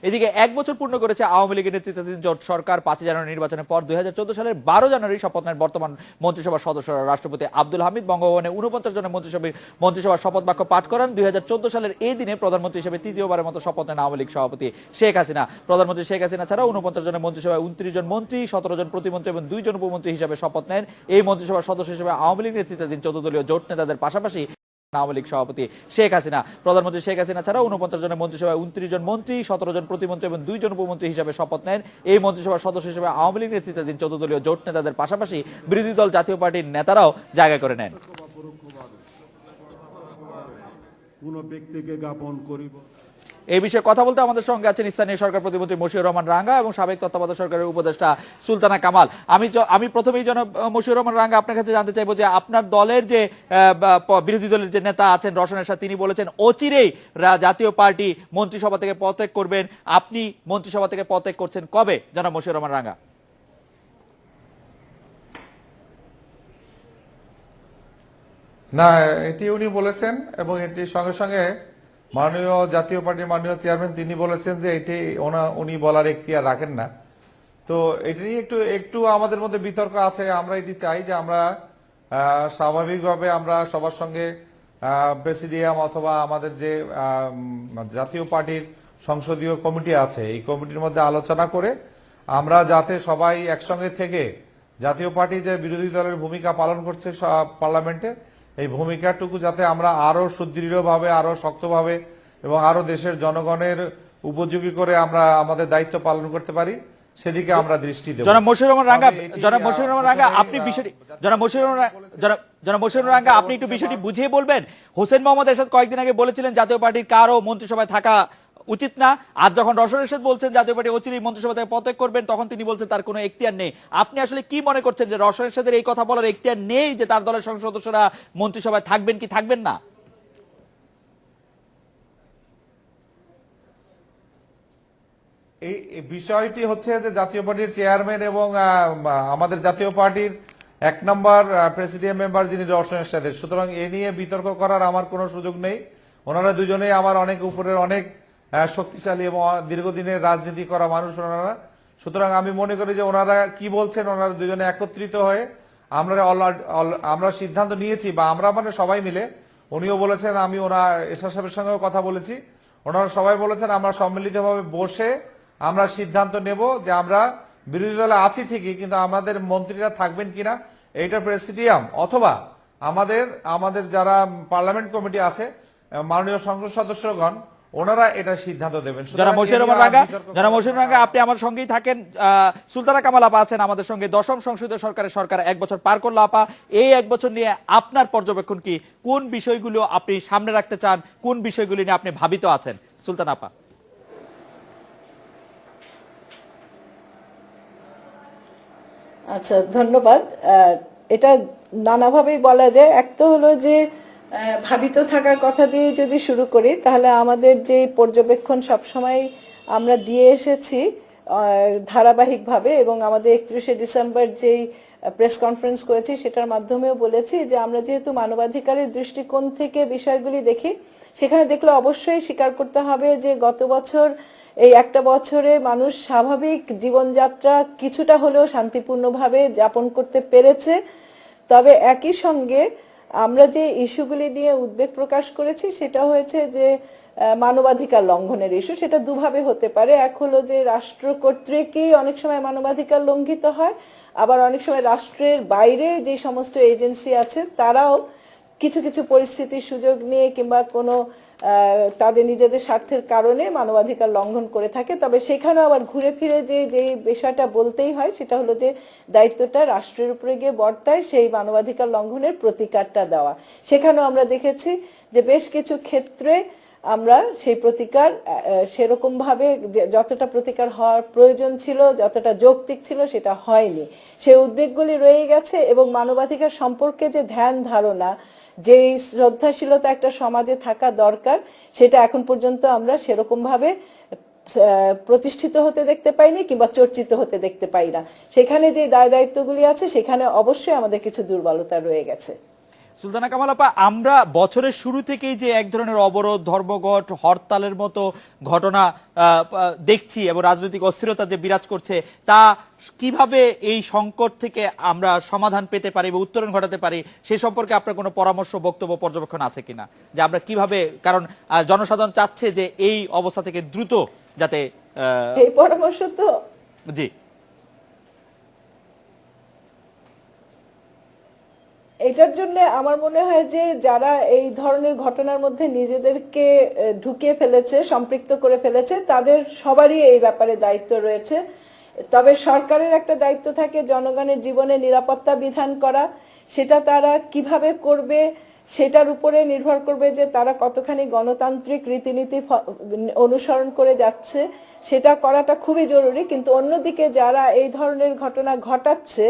এদিকে এক বছর পূর্ণ করেছে আওয়ামী লীগের নেতৃত্বাধীন জোট সরকার। 5 জানুয়ারি নির্বাচনের পর 2014 সালের 12 জানুয়ারি শপথ নেন বর্তমান মন্ত্রিসভার সদস্যরা। রাষ্ট্রপতি আব্দুল হামিদ বঙ্গভবনে 49 জনের মন্ত্রিসভার শপথ বাক্য পাঠ করেন। 2014 সালের এই দিনে প্রধানমন্ত্রী হিসেবে তৃতীয়বারের মতো শপথ নেন আওয়ামী লীগ সভাপতি শেখ হাসিনা। প্রধানমন্ত্রী শেখ হাসিনা ছাড়াও 49 জনের মন্ত্রিসভায় 29 জন মন্ত্রী, 17 জন প্রতিমন্ত্রী এবং 2 জন উপমন্ত্রী হিসেবে শপথ নেন। এই মন্ত্রিসভার সদস্য হিসেবে আওয়ামী লীগ নেতৃত্বাধীন 14 দলীয় জোট নেতাদের পাশাপাশি আওয়ামী লীগ সভাপতি শেখ হাসিনা। প্রধানমন্ত্রী শেখ হাসিনা ছাড়াও 49 জনের মন্ত্রিসভায় 29 জন মন্ত্রী, 17 জন প্রতিমন্ত্রী এবং 2 জন উপমন্ত্রী হিসেবে শপথ নেন। এই মন্ত্রিসভার সদস্য হিসেবে আওয়ামী লীগ নেতৃত্বাধীন 14 দলীয় জোট নেতাদের পাশাপাশি বিরোধী দল জাতীয় পার্টির নেতারাও জায়গা করে নেন। কোন ব্যক্তিকে জ্ঞাপন করিব। এই বিষয়ে কথা বলতে আমাদের সঙ্গে আছেন স্থানীয় সরকার প্রতিমন্ত্রী মশিউর রহমান রাঙ্গা এবং সাবেক তত্ত্বাবধায়ক সরকারের উপদেষ্টা সুলতানা কামাল। আমি প্রথমেই মশিউর রহমান রাঙ্গা আপনার কাছে জানতে চাইবো যে আপনার দলের যে বিরোধী দলের যে নেতা আছেন রওশন এরশাদ, তিনি বলেছেন অচিরেই জাতীয় পার্টি মন্ত্রিসভা থেকে পদত্যাগ করবেন। আপনি মন্ত্রিসভা থেকে পদত্যাগ করছেন কবে, জনাব মশিউর রহমান রাঙ্গা? না, এটি উনি বলেছেন এবং এটির সঙ্গে সঙ্গে মাননীয় জাতীয় পার্টির মাননীয় চেয়ারম্যান তিনি বলেছেন যে এটি উনি বলার এখতিয়ার রাখেন না। তো এটি নিয়ে একটু একটু আমাদের মধ্যে বিতর্ক আছে। আমরা এটি চাই যে আমরা স্বাভাবিকভাবে আমরা সবার সঙ্গে প্রেসিডিয়াম অথবা আমাদের যে জাতীয় পার্টির সংসদীয় কমিটি আছে এই কমিটির মধ্যে আলোচনা করে আমরা যাতে সবাই একসঙ্গে থেকে জাতীয় পার্টি যে বিরোধী দলের ভূমিকা পালন করছে পার্লামেন্টে এই ভূমিকাটুকু যাতে আমরা আরো সুদৃঢ়ভাবে, আরো শক্তভাবে এবং আরো দেশের জনগণের উপযোগী করে আমরা আমাদের দায়িত্ব পালন করতে পারি সেদিকে আমরা দৃষ্টি দেব। জনাব মশিউর রহমান রাঙ্গা, আপনি বিষয়টি আপনি একটু বিষয়টি বুঝিয়ে বলবেন। হোসেন মোহাম্মদ এরশাদ কয়েকদিন আগে বলেছিলেন জাতীয় পার্টির কারো মন্ত্রিসভায় থাকা উচিত না। আর যখন রওশন এরশাদ বলছেন জাতীয় পার্টি অচিরেই মন্ত্রিসভা থেকে পদত্যাগ করবেন, তখন তিনি বলছেন তার কোনো এখতিয়ার নেই। আপনি আসলে কি মনে করছেন যে রওশন এরশাদের এই কথা বলার এখতিয়ার নেই যে তার দলের সংসদ সদস্যরা মন্ত্রিসভায় থাকবেন কি থাকবেন না? এই বিষয়টি হচ্ছে যে জাতীয় পার্টির চেয়ারম্যান এবং আমাদের জাতীয় পার্টির 1 নম্বর প্রেসিডিয়াম মেম্বার যিনি রওশন এরশাদের, সুতরাং এ নিয়ে বিতর্ক করার আমার কোনো সুযোগ নেই। ওনারা দুজনেই আমার অনেক উপরের অনেক শক্তিশালী এবং দীর্ঘদিনের রাজনীতি করা মানুষ ওনারা। সুতরাং আমি মনে করি যে ওনারা কি বলছেন, ওনারা দুজনে একত্রিত হয়ে আমরা সিদ্ধান্ত নিয়েছি বা আমরা মানে সবাই মিলে, উনিও বলেছেন, আমি এরশাদ সাহেবের সঙ্গেও কথা বলেছি, ওনারা সবাই বলেছেন আমরা সম্মিলিতভাবে বসে আমরা সিদ্ধান্ত নেব যে আমরা বিরোধী দলে আছি ঠিকই, কিন্তু আমাদের মন্ত্রীরা থাকবেন কিনা এইটা প্রেসিডিয়াম অথবা আমাদের যারা পার্লামেন্ট কমিটি আছে মাননীয় সংসদ সদস্যগণ ওনারা এটা সিদ্ধান্ত দেবেন। জনাব মশিউর রহমান রাঙ্গা, আপনি আমার সঙ্গেই থাকেন। সুলতানা কামাল আপা আছেন আমাদের সঙ্গে। 10ম সংসদীয় সরকার 1 বছর পার করলো। আপা, এই 1 বছর নিয়ে আপনার পর্যবেক্ষণ কি? কোন বিষয়গুলো আপনি সামনে রাখতে চান, কোন বিষয়গুলি নিয়ে আপনি ভাবিত আছেন? সুলতানা আপা। আচ্ছা, ধন্যবাদ। এটা নানাভাবেই বলা যায়। একটা হলো যে ভাবিত থাকার কথা দিয়ে যদি শুরু করি, তাহলে আমাদের যে পর্যবেক্ষণ সবসময় আমরা দিয়ে এসেছি ধারাবাহিকভাবে, এবং আমাদের 31শে ডিসেম্বর যেই প্রেস কনফারেন্স করেছি সেটার মাধ্যমেও বলেছি যে আমরা যেহেতু মানবাধিকারের দৃষ্টিকোণ থেকে বিষয়গুলি দেখি, সেখানে দেখলে অবশ্যই স্বীকার করতে হবে যে গত বছর এই একটা বছরে মানুষ স্বাভাবিক জীবনযাত্রা কিছুটা হলেও শান্তিপূর্ণভাবে যাপন করতে পেরেছে। তবে একই সঙ্গে আমরা যে ইস্যুগুলি নিয়ে উদ্বেগ প্রকাশ করেছি সেটা হয়েছে যে মানবাধিকার লঙ্ঘনের ইস্যু। সেটা দুভাবে হতে পারে। এক হলো যে রাষ্ট্র কর্তৃকই অনেক সময় মানবাধিকার লঙ্ঘিত হয়, আবার অনেক সময় রাষ্ট্রের বাইরে যে সমস্ত এজেন্সি আছে তারাও কিছু কিছু পরিস্থিতির সুযোগ নিয়ে কিংবা কোনো তাদের নিজেদের স্বার্থের কারণে মানবাধিকার লঙ্ঘন করে থাকে। তবে সেখানেও আবার ঘুরে ফিরে যে বিষয়টা বলতেই হয় সেটা হলো যে দায়িত্বটা রাষ্ট্রের উপরে গিয়ে বর্তায় সেই মানবাধিকার লঙ্ঘনের প্রতিকারটা দেওয়া। সেখানেও আমরা দেখেছি যে বেশ কিছু ক্ষেত্রে আমরা সেই প্রতিকার সেরকম ভাবে যতটা প্রতিকার হওয়ার প্রয়োজন ছিল, যতটা যৌক্তিক ছিল, সেটা হয়নি। সেই উদ্বেগগুলি রয়ে গেছে এবং মানবাধিকার সম্পর্কে যে ধ্যান ধারণা, যে শ্রদ্ধাশীলতা একটা সমাজে থাকা দরকার, সেটা এখন পর্যন্ত আমরা সেরকম ভাবে প্রতিষ্ঠিত হতে দেখতে পাইনি কিংবা চর্চিত হতে দেখতে পাই না। সেখানে যে দায় দায়িত্বগুলি আছে সেখানে অবশ্যই আমাদের কিছু দুর্বলতা রয়ে গেছে। সুলতানা কামাল আপা, আমরা বছরের শুরু থেকেই যে এক ধরনের অবরোধ, ধর্মঘট, হরতালের মতো ঘটনা দেখছি এবং রাজনৈতিক অস্থিরতা যে বিরাজ করছে, তা কিভাবে এই সংকট থেকে আমরা সমাধান পেতে পারি বা উত্তরণ ঘটাতে পারি সে সম্পর্কে আপনার কোনো পরামর্শ, বক্তব্য, পর্যবেক্ষণ আছে কিনা? যে আমরা কিভাবে, কারণ জনসাধারণ চাচ্ছে যে এই অবস্থা থেকে দ্রুত যাতে এই পরামর্শ তো জি এটার জন্য আমার মনে হয় যে যারা এই ধরনের ঘটনার মধ্যে নিজেদেরকে ঢুকিয়ে ফেলেছে, সম্পৃক্ত করে ফেলেছে, তাদের সবারই এই ব্যাপারে দায়িত্ব রয়েছে। তবে সরকারের একটা দায়িত্ব থাকে জনগণের জীবনে নিরাপত্তা বিধান করা। সেটা তারা কিভাবে করবে সেটার উপরে নির্ভর করবে যে তারা কতখানি গণতান্ত্রিক রীতিনীতি অনুসরণ করে যাচ্ছে। সেটা করাটা খুবই জরুরি। কিন্তু অন্যদিকে যারা এই ধরনের ঘটনা ঘটাচ্ছে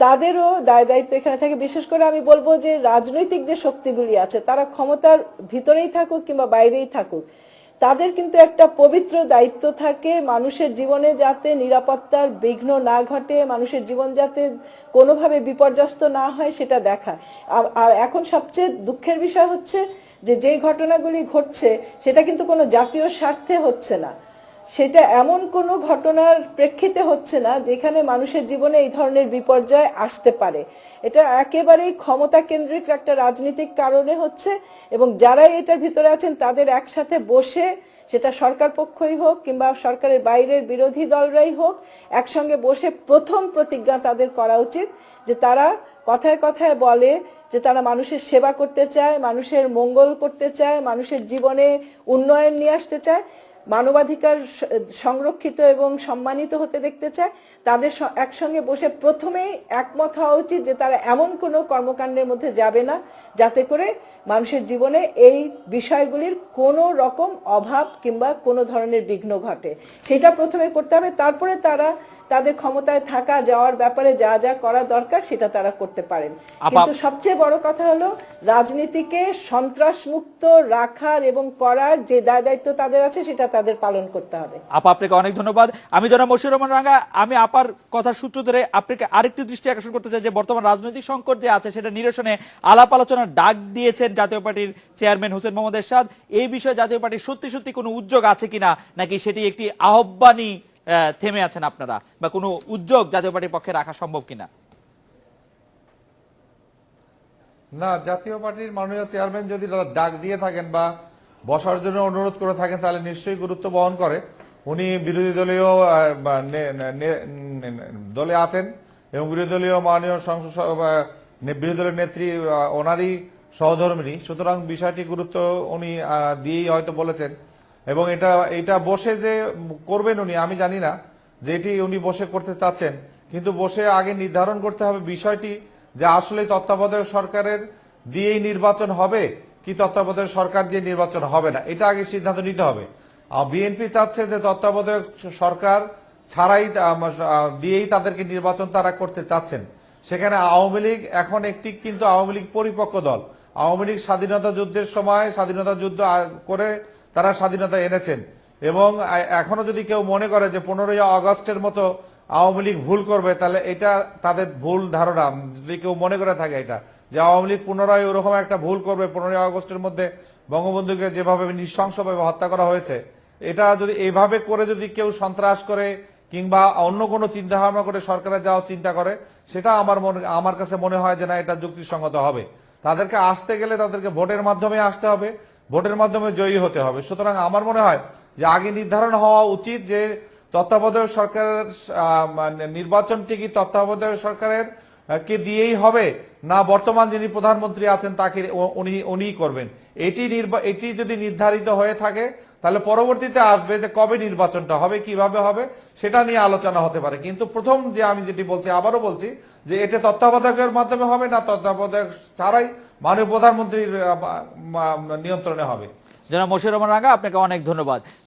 তাদেরও দায় দায়িত্ব এখানে থাকে। বিশেষ করে আমি বলবো যে রাজনৈতিক যে শক্তিগুলি আছে তারা ক্ষমতার ভিতরেই থাকুক কিংবা বাইরেই থাকুক, তাদের কিন্তু একটা পবিত্র দায়িত্ব থাকে মানুষের জীবনে যাতে নিরাপত্তার বিঘ্ন না ঘটে, মানুষের জীবন যাতে কোনোভাবে বিপর্যস্ত না হয় সেটা দেখা। আর এখন সবচেয়ে দুঃখের বিষয় হচ্ছে যে যেই ঘটনাগুলি ঘটছে সেটা কিন্তু কোনো জাতীয় স্বার্থে হচ্ছে না, সেটা এমন কোনো ঘটনার প্রেক্ষিতে হচ্ছে না যেখানে মানুষের জীবনে এই ধরনের বিপর্যয় আসতে পারে। এটা একেবারেই ক্ষমতা কেন্দ্রিক একটা রাজনৈতিক কারণে হচ্ছে এবং যারাই এটার ভিতরে আছেন তাদের একসাথে বসে, সেটা সরকার পক্ষই হোক কিংবা সরকারের বাইরের বিরোধী দলরাই হোক, একসঙ্গে বসে প্রথম প্রতিজ্ঞা তাদের করা উচিত যে তারা কথায় কথায় বলে যে তারা মানুষের সেবা করতে চায়, মানুষের মঙ্গল করতে চায়, মানুষের জীবনে উন্নয়ন নিয়ে আসতে চায়, মানবাধিকার সংরক্ষিত এবং সম্মানিত হতে দেখতে চায়। তাদের একসঙ্গে বসে প্রথমেই একমত হওয়া উচিত যে তারা এমন কোনো কর্মকাণ্ডের মধ্যে যাবে না যাতে করে মানুষের জীবনে এই বিষয়গুলির কোনো রকম অভাব কিংবা কোনো ধরনের বিঘ্ন ঘটে। সেটা প্রথমে করতে হবে, তারপরে তারা তাদের ক্ষমতায় থাকা যাওয়ার ব্যাপারে যা যা করা দরকার সেটা তারা করতে পারেন। কিন্তু সবচেয়ে বড় কথা হলো রাজনীতিকে সন্ত্রাসমুক্ত রাখার এবং করার যে দায় দায়িত্ব তাদের আছে সেটা তাদের পালন করতে হবে। আপা, আপনাকে অনেক ধন্যবাদ। আমি জনাব মশিউর রহমান রাঙ্গা, আমি আপার কথার সূত্র ধরে আপনাকে আরেকটি দৃষ্টি আকর্ষণ করতে চাই যে বর্তমান রাজনৈতিক সংকট যে আছে সেটা নিরসনে আলাপ আলোচনার ডাক দিয়েছেন জাতীয় পার্টির চেয়ারম্যান হোসেন মোহাম্মদ এরশাদ। এই বিষয়ে জাতীয় পার্টির সত্যি সত্যি কোনো উদ্যোগ আছে কিনা, নাকি সেটি একটি আহ্বানই থেমে আছেন আপনারা, বা কোনো উদ্যোগ জাতীয় পার্টির পক্ষে রাখা সম্ভব কিনা? না, জাতীয় পার্টির মাননীয় চেয়ারম্যান যদি ডাক দিয়ে থাকেন বা বসার জন্য অনুরোধ করে থাকেন তাহলে নিশ্চয়ই গুরুত্ব বহন করে। উনি বিরোধী দলীয় দলে আছেন এবং বিরোধী দলীয় মাননীয় বিরোধী দলের নেত্রী ওনারই সহধর্মিণী, সুতরাং বিষয়টি গুরুত্ব উনি দিয়েই হয়তো বলেছেন। এবং এটা বসে যে করবেন উনি, আমি জানি না যে এটি উনি বসে করতে চাচ্ছেন, কিন্তু বসে আগে নির্ধারণ করতে হবে বিষয়টি যে আসলে তত্ত্বাবধায়ক সরকারের দিয়েই নির্বাচন হবে কি তত্ত্বাবধায়ক সরকার দিয়ে নির্বাচন হবে না, এটা আগে সিদ্ধান্ত নিতে হবে। বিএনপি চাচ্ছে যে তত্ত্বাবধায়ক সরকার ছাড়াই দিয়েই তাদেরকে নির্বাচন তারা করতে চাচ্ছেন। সেখানে আওয়ামী লীগ এখন একটি, কিন্তু আওয়ামী লীগ পরিপক্ক দল। আওয়ামী লীগ স্বাধীনতা যুদ্ধের সময় স্বাধীনতা যুদ্ধ করে তারা স্বাধীনতা এনেছেন এবং এখনো যদি কেউ মনে করে যে 15ই আগস্টের মতো আওয়ামী লীগ ভুল করবে, তাহলে এটা তাদের ভুল ধারণা। যদি কেউ মনে করে থাকে এটা যে আওয়ামী লীগ পুনরায় ওরকম একটা ভুল করবে, 15ই আগস্টের মধ্যে বঙ্গবন্ধুকে যেভাবে নৃশংসভাবে হত্যা করা হয়েছে, এটা যদি এইভাবে করে যদি কেউ সন্ত্রাস করে কিংবা অন্য কোনো চিন্তা ভাবনা করে সরকারে যাওয়ার চিন্তা করে, সেটা আমার কাছে মনে হয় যে না, এটা যুক্তিসঙ্গত হবে। তাদেরকে আসতে গেলে তাদেরকে ভোটের মাধ্যমে আসতে হবে, ভোটের মাধ্যমে জয়ী হতে হবে। সুতরাং আমার মনে হয় যে আগে নির্ধারণ হওয়া উচিত যে তত্ত্বাবধায়ক সরকারের নির্বাচনটি কি তত্ত্বাবধায়ক সরকারের কে দিয়েই হবে না বর্তমান যিনি প্রধানমন্ত্রী আছেন তাকে উনিই করবেন। এটি যদি নির্ধারিত হয়ে থাকে তাহলে পরবর্তীতে আসবে যে কবে নির্বাচনটা হবে, কিভাবে হবে, সেটা নিয়ে আলোচনা হতে পারে। কিন্তু প্রথম যে আমি যেটি বলছি, আবারও বলছি যে এটা তত্ত্বাবধায়কের মাধ্যমে হবে না তত্ত্বাবধায়ক ছাড়াই মাননীয় প্রধানমন্ত্রীর নিয়ন্ত্রণে হবে। জনাব মশিউর রহমান রাঙ্গা, আপনাকে অনেক ধন্যবাদ।